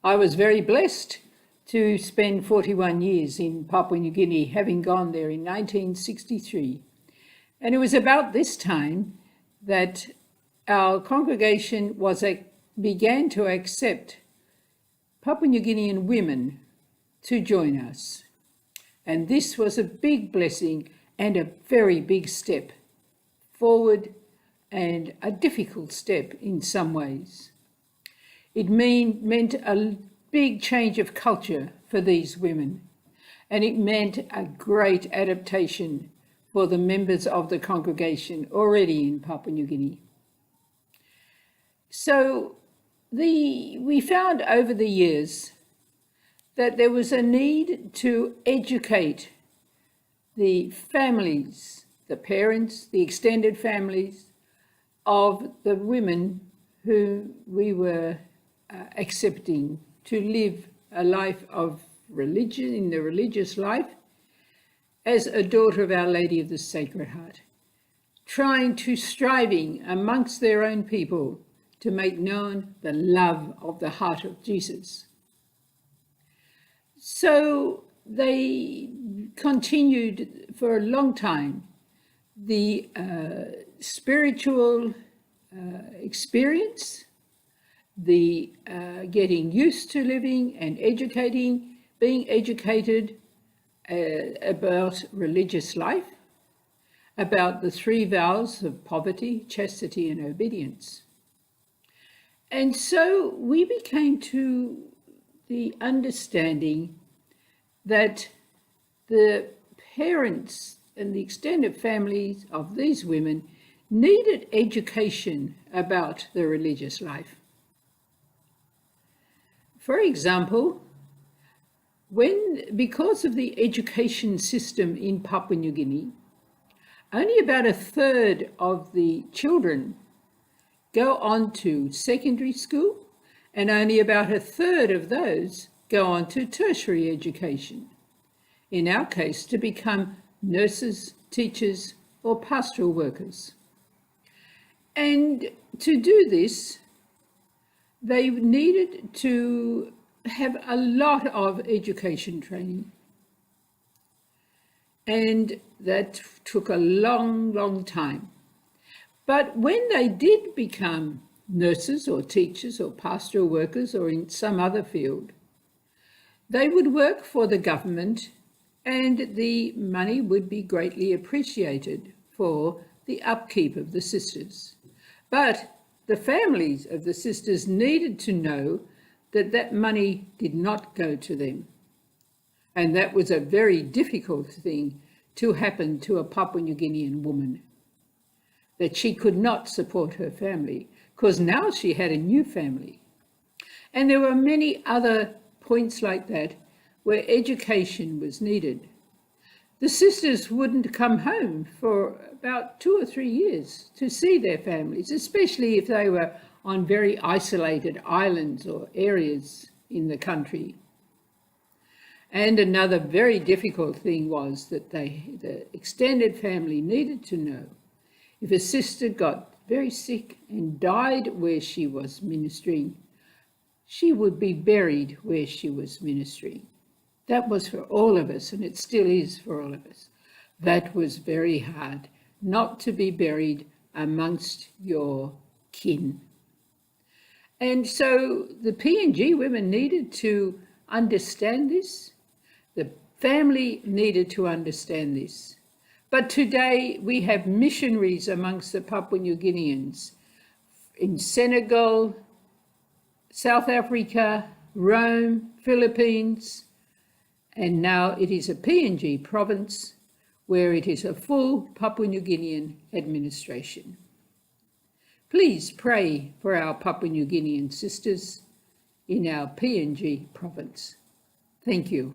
I was very blessed to spend 41 years in Papua New Guinea, having gone there in 1963. And it was about this time that our congregation began to accept Papua New Guinean women to join us. And this was a big blessing and a very big step forward, and a difficult step in some ways. It meant a big change of culture for these women, and it meant a great adaptation for the members of the congregation already in Papua New Guinea. So we found over the years that there was a need to educate the families, the parents, the extended families of the women who we were accepting to live a life of religion, in the religious life, as a daughter of Our Lady of the Sacred Heart, striving amongst their own people to make known the love of the heart of Jesus. So they continued for a long time the spiritual experience, the getting used to living and educating, being educated about religious life, about the three vows of poverty, chastity, and obedience. And so we became to the understanding that the parents and the extended families of these women needed education about the religious life. For example, because of the education system in Papua New Guinea, only about a third of the children go on to secondary school, and only about a third of those go on to tertiary education. In our case, to become nurses, teachers, or pastoral workers. And to do this, they needed to have a lot of education training. And that took a long, long time. But when they did become nurses or teachers or pastoral workers or in some other field, they would work for the government, and the money would be greatly appreciated for the upkeep of the sisters. But the families of the sisters needed to know that that money did not go to them. And that was a very difficult thing to happen to a Papua New Guinean woman, that she could not support her family, because now she had a new family. And there were many other points like that where education was needed. The sisters wouldn't come home for about 2 or 3 years to see their families, especially if they were on very isolated islands or areas in the country. And another very difficult thing was that the extended family needed to know if a sister got very sick and died where she was ministering, she would be buried where she was ministering. That was for all of us, and it still is for all of us. That was very hard, not to be buried amongst your kin. And so the PNG women needed to understand this. The family needed to understand this. But today we have missionaries amongst the Papua New Guineans in Senegal, South Africa, Rome, Philippines, and now it is a PNG province where it is a full Papua New Guinean administration. Please pray for our Papua New Guinean sisters in our PNG province. Thank you.